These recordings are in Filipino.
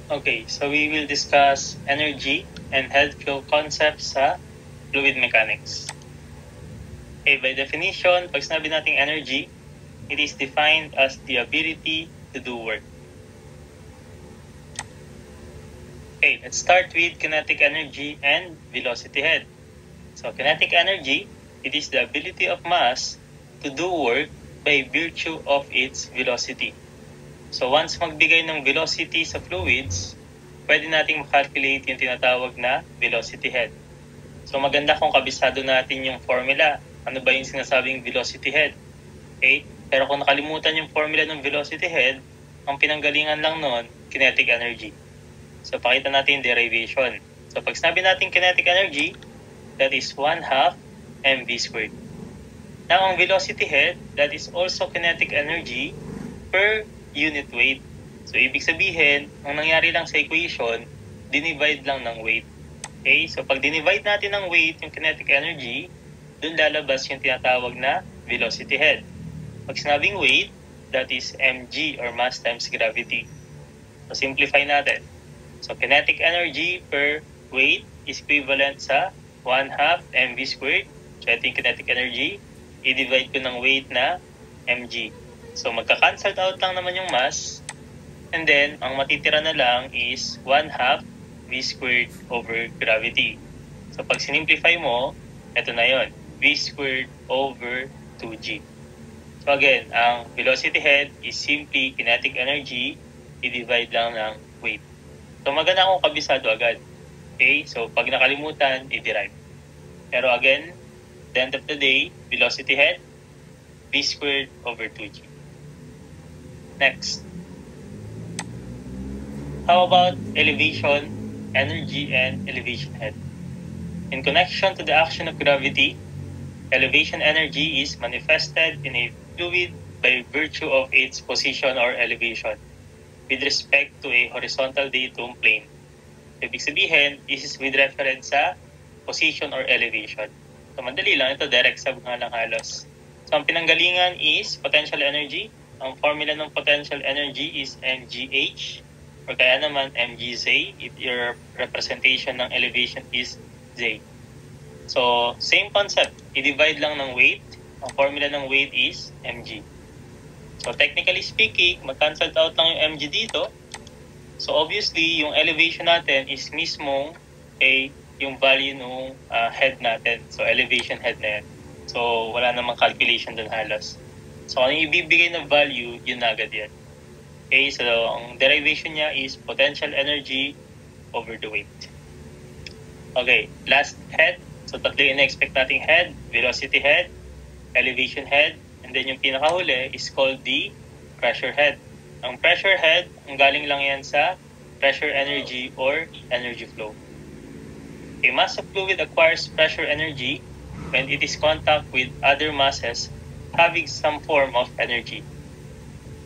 Okay, so we will discuss energy and head flow concepts sa fluid mechanics. Okay, by definition, pag sinabi nating energy, it is defined as the ability to do work. Okay, let's start with kinetic energy and velocity head. So kinetic energy, it is the ability of mass to do work by virtue of its velocity. So once magbigay ng velocity sa fluids, pwede nating makalculate yung tinatawag na velocity head. So maganda kung kabisado natin yung formula. Ano ba yung sinasabing velocity head? Okay? Pero kung nakalimutan yung formula ng velocity head, ang pinanggalingan lang nun, kinetic energy. So pakita natin yung derivation. So pag sinabi natin kinetic energy, that is 1/2 mv squared. Now ang velocity head, that is also kinetic energy per unit weight. So ibig sabihin, ang nangyari lang sa equation, dinivide lang ng weight. Okay? So pag dinivide natin ng weight yung kinetic energy, dun lalabas yung tinatawag na velocity head. Pag sinabing weight, that is mg or mass times gravity. So simplify natin. So kinetic energy per weight is equivalent sa 1/2 mv squared. So ito yung kinetic energy. I-divide ko ng weight na mg. So magka-cancel out lang naman yung mass. And then, ang matitira na lang is 1/2 v squared over gravity. So pag sinimplify mo, ito na yon, v squared over 2g. So again, ang velocity head is simply kinetic energy, i-divide lang ng weight. So maganda kung kabisado agad. Okay? So pag nakalimutan, i-derive. Pero again, at the end of the day, velocity head, v squared over 2g. Next. How about elevation, energy, and elevation head? In connection to the action of gravity, elevation energy is manifested in a fluid by virtue of its position or elevation with respect to a horizontal datum plane. Ibig sabihin, this is with reference sa position or elevation. So madali lang, ito direct sub nga lang halos. So ang pinanggalingan is potential energy. Ang formula ng potential energy is mgh or kaya naman mgz if your representation ng elevation is z. So same concept, i-divide lang ng weight. Ang formula ng weight is mg. So technically speaking, mag-cancel out lang yung mg dito. So obviously, yung elevation natin is mismong yung value ng head natin. So elevation head na yan. So wala namang calculation dun halos. So ano yung ibibigay na value, yun na agad yan. Okay, so ang derivation niya is potential energy over the weight. Okay, last head. So tatlo yung na-expect nating head, velocity head, elevation head, and then yung pinakahuli is called the pressure head. Ang pressure head, ang galing lang yan sa pressure energy or energy flow. A mass of fluid acquires pressure energy when it is contact with other masses having some form of energy.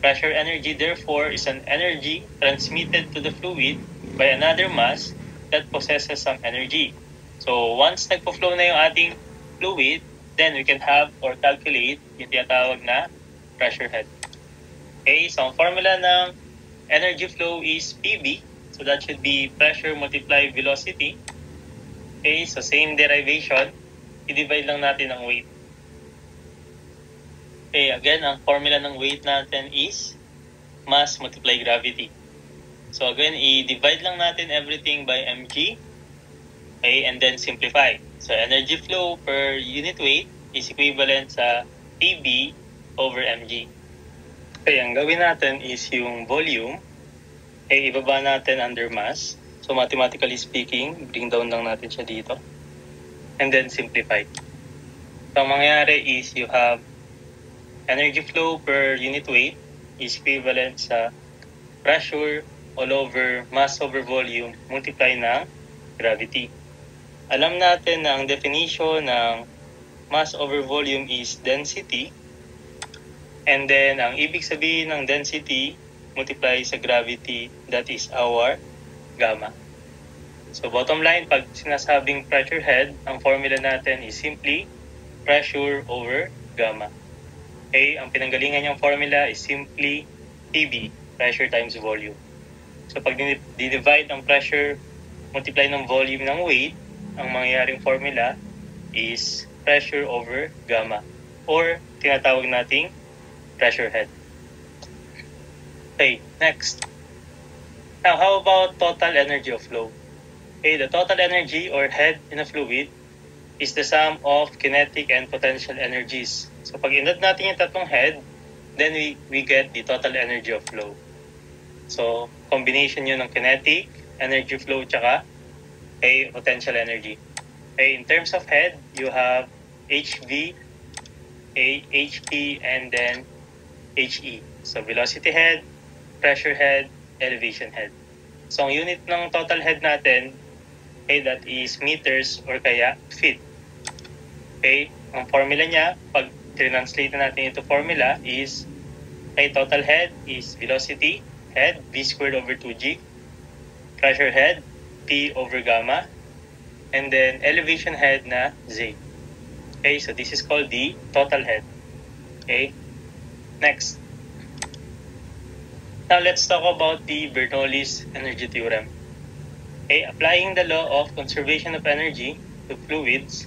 Pressure energy, therefore, is an energy transmitted to the fluid by another mass that possesses some energy. So once nagpo-flow na yung ating fluid, then we can have or calculate yung tinatawag na pressure head. Okay, so ang formula ng energy flow is PV. So that should be pressure multiply velocity. Okay, so same derivation. I-divide lang natin ang weight. Okay, again, ang formula ng weight natin is mass multiply gravity. So again, i-divide lang natin everything by mg. Okay, and then simplify. So energy flow per unit weight is equivalent sa PV over mg. Okay, ang gawin natin is yung volume. Okay, ibaba natin under mass. So mathematically speaking, bring down lang natin siya dito. And then simplify. So ang mangyayari is you have energy flow per unit weight is equivalent sa pressure all over mass over volume multiply ng gravity. Alam natin na ang definition ng mass over volume is density. And then, ang ibig sabihin ng density multiply sa gravity, that is our gamma. So bottom line, pag sinasabing pressure head, ang formula natin is simply pressure over gamma. Okay, ang pinanggalingan niyang formula is simply PV, pressure times volume. So pag dinivide ang pressure, multiply ng volume ng weight, ang mangyayaring formula is pressure over gamma, or tinatawag nating pressure head. Okay, next. Now, how about total energy of flow? Okay, the total energy or head in a fluid is the sum of kinetic and potential energies. So pag inad natin yung tatlong head, then we get the total energy of flow. So combination yun ng kinetic, energy flow, tsaka potential energy. Okay, in terms of head, you have HV, HP, and then HE. So velocity head, pressure head, elevation head. So ang unit ng total head natin, that is meters or kaya feet. Okay, ang formula niya, pag translate natin into formula is, total head is velocity head, V squared over 2G, pressure head, P over gamma, and then elevation head na Z. Okay, so this is called the total head. Okay, next. Now let's talk about the Bernoulli's energy theorem. Okay, applying the law of conservation of energy to fluids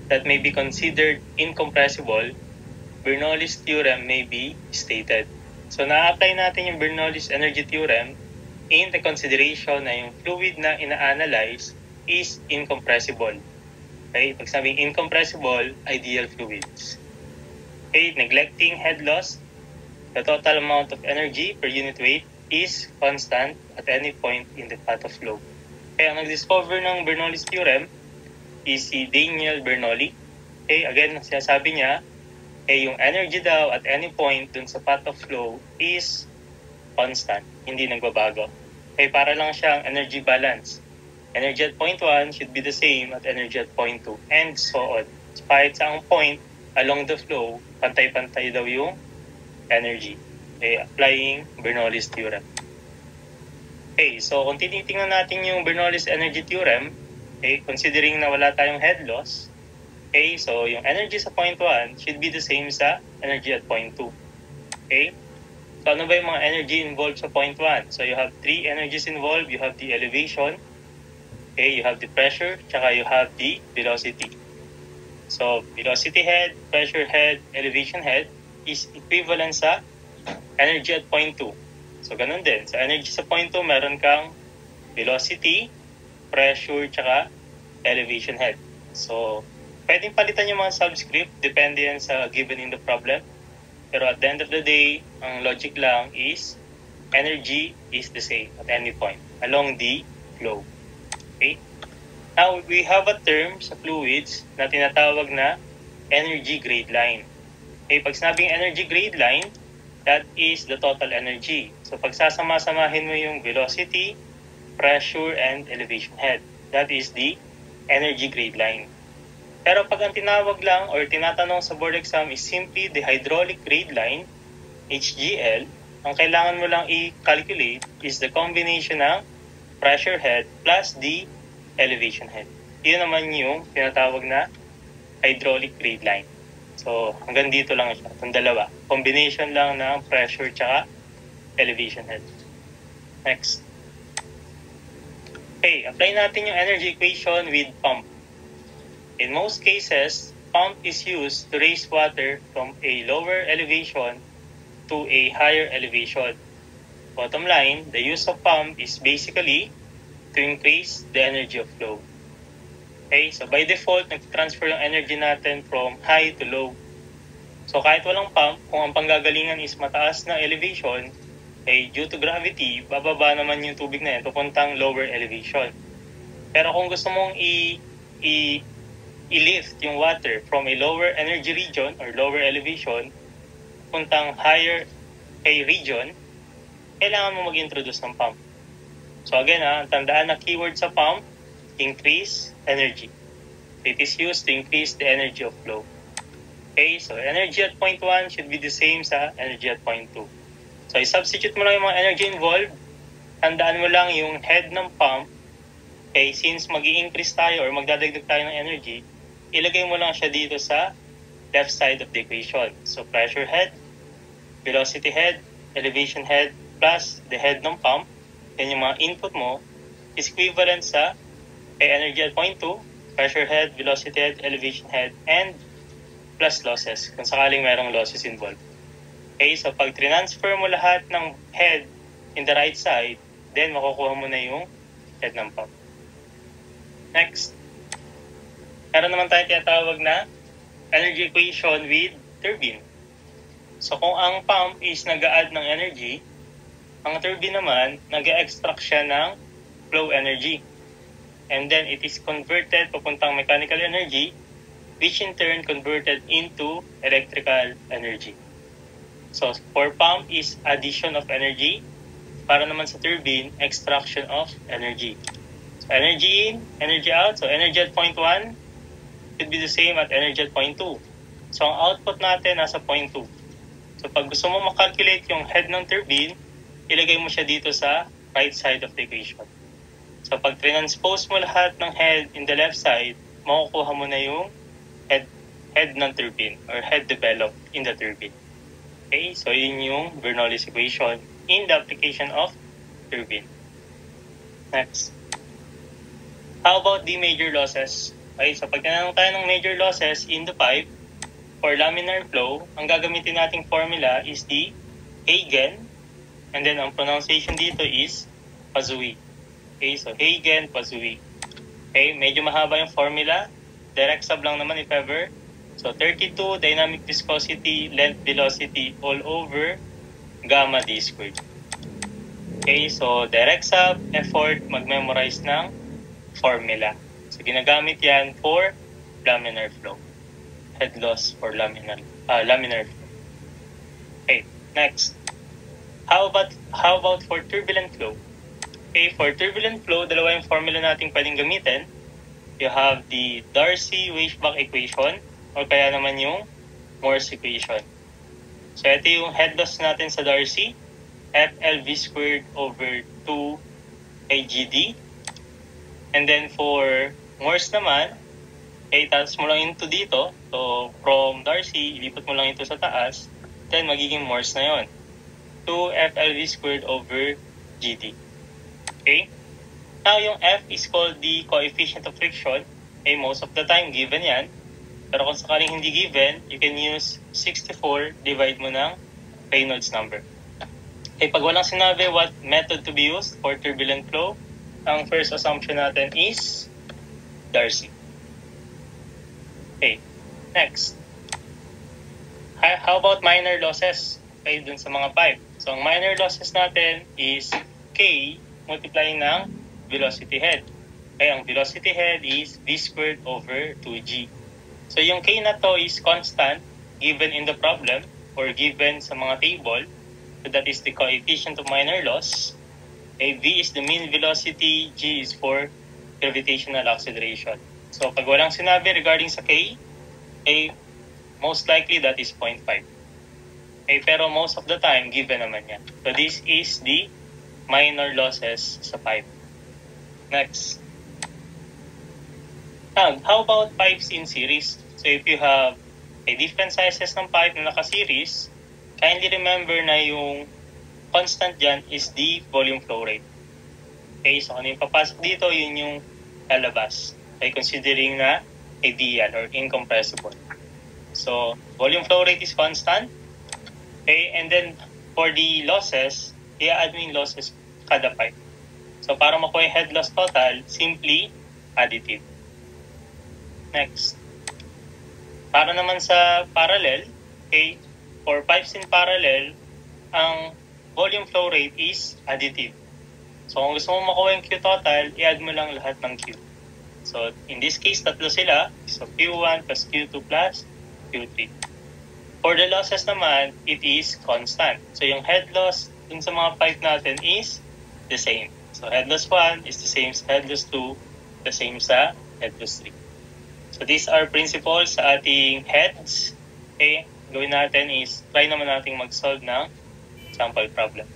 that may be considered incompressible, Bernoulli's theorem may be stated. So na-apply natin yung Bernoulli's energy theorem in the consideration na yung fluid na ina-analyze is incompressible. Okay, pag sabing incompressible, ideal fluids. Okay, neglecting head loss, the total amount of energy per unit weight is constant at any point in the path of flow. Kaya ang nag-discover ng Bernoulli's theorem is si Daniel Bernoulli. Okay, again, sinasabi niya, yung energy daw at any point dun sa path of flow is constant, hindi nagbabago. Okay, para lang siyang energy balance. Energy at point 1 should be the same at energy at point 2, and so on. So, kahit sa ang point along the flow, pantay-pantay daw yung energy. Okay, applying Bernoulli's theorem. Okay, so kung tinitingnan natin yung Bernoulli's energy theorem, okay, considering na wala tayong head loss, okay, so yung energy sa point 1 should be the same sa energy at point 2. Okay? So ano ba yung mga energy involved sa point 1? So you have three energies involved. You have the elevation, okay, you have the pressure, tsaka you have the velocity. So velocity head, pressure head, elevation head is equivalent sa energy at point 2. So ganun din. Sa energy sa point 2, meron kang velocity, pressure, tsaka elevation head. So pwedeng palitan yung mga subscript, depende yan sa given in the problem. Pero at the end of the day, ang logic lang is energy is the same at any point along the flow. Okay? Now, we have a term sa fluids na tinatawag na energy grade line. Okay, pag sinabing energy grade line, that is the total energy. So pag sasama-samahin mo yung velocity, pressure, and elevation head, that is the energy grade line. Pero pag ang tinawag lang or tinatanong sa board exam is simply the hydraulic grade line, HGL, ang kailangan mo lang i-calculate is the combination ng pressure head plus the elevation head. Yun naman yung tinatawag na hydraulic grade line. So hanggang dito lang siya, itong dalawa. Combination lang ng pressure tsaka elevation head. Next. Okay, apply natin yung energy equation with pump. In most cases, pump is used to raise water from a lower elevation to a higher elevation. Bottom line, the use of pump is basically to increase the energy of flow. Okay, so by default, nag-transfer yung energy natin from high to low. So kahit walang pump, kung ang panggagalingan is mataas na elevation, due to gravity, bababa naman yung tubig na yan, pupuntang lower elevation. Pero kung gusto mong i-lift yung water from a lower energy region or lower elevation puntang higher region, kailangan mo mag-introduce ng pump. So again, tandaan na keyword sa pump, increase energy. It is used to increase the energy of flow. Okay, so energy at point 1 should be the same sa energy at point 2. So i-substitute mo lang yung mga energy involved, tandaan mo lang yung head ng pump. Okay, since mag-i-increase tayo or magdadagdag tayo ng energy, ilagay mo lang siya dito sa left side of the equation. So pressure head, velocity head, elevation head, plus the head ng pump. yan yung mga input mo, is equivalent sa energy at point 2, pressure head, velocity head, elevation head, and plus losses, kung sakaling merong losses involved. Okay, so pag transfer mo lahat ng head in the right side, then makukuha mo na yung head ng pump. Next, meron naman tayo tinatawag na energy equation with turbine. So kung ang pump is nag-a-add ng energy, ang turbine naman, nag-extract siya ng flow energy. And then it is converted papuntang mechanical energy, which in turn converted into electrical energy. So for pump is addition of energy, para naman sa turbine, extraction of energy. So energy in, energy out. So energy at point 1 should be the same at energy at point 2. So ang output natin nasa point 2. So pag gusto mo makalculate yung head ng turbine, ilagay mo siya dito sa right side of the equation. So pag transpose mo lahat ng head in the left side, makukuha mo na yung head ng turbine or head developed in the turbine. Okay, so yun yung Bernoulli's equation in the application of turbine. Next. How about the major losses? Okay, so pag tinanong tayo ng major losses in the pipe for laminar flow, ang gagamitin nating formula is the Hagen, and then ang pronunciation dito is Pazui. Okay, so Hagen, Pazui. Okay, medyo mahaba yung formula. Direct sub lang naman if ever. So 32 dynamic viscosity, length velocity all over gamma d squared. Okay, so direct sub, effort, mag-memorize ng formula. So ginagamit yan for laminar flow. Head loss for laminar flow. Okay, next. How about for turbulent flow? Okay, for turbulent flow, dalawa yung formula natin pwedeng gamitin. You have the Darcy-Weisbach equation or kaya naman yung Morse equation. So ito yung head loss natin sa Darcy, FLV squared over 2 AGD. And then for Morse naman, okay, tapos mo lang into dito. So from Darcy, ilipat mo lang ito sa taas. Then magiging Morse na yon. 2 FLV squared over GD. Okay? Now yung F is called the coefficient of friction. Okay, most of the time given yan. Pero kung sakaling hindi given, you can use 64, divide mo ng Reynolds number. Okay, pag walang sinabi what method to be used for turbulent flow, ang first assumption natin is Darcy. Okay, next. How about minor losses? Okay, dun sa mga pipe. So, ang minor losses natin is K multiplying ng velocity head. Okay, ang velocity head is V squared over 2G. So, yung K na to is constant given in the problem or given sa mga table. So, that is the coefficient of minor loss. Okay, V is the mean velocity, G is for gravitational acceleration. So, pag walang sinabi regarding sa K, okay, most likely that is 0.5. Okay, pero most of the time, given naman yan. So, this is the minor losses sa pipe. Next. How about pipes in series? So, if you have a different sizes ng pipe na naka-series, kindly remember na yung constant dyan is the volume flow rate. Okay, so ano yung papasok dito, yun yung lalabas. Okay, considering na ideal or incompressible. So, volume flow rate is constant. Okay, and then for the losses, i-add mo yung losses kada pipe. So, para makuha yung head loss total, simply additive. Next. Para naman sa parallel, okay, for pipes in parallel, ang volume flow rate is additive. So, kung gusto mo makuha yung Q total, i-add mo lang lahat ng Q. So, in this case, tatlo sila. So, Q1 plus Q2 plus Q3. For the losses naman, it is constant. So, yung head loss dun sa mga pipe natin is the same. So, head loss 1 is the same sa head loss 2, the same sa head loss 3. So, these are principles sa ating heads. Okay, gawin natin is try naman nating mag-solve ng sample problem.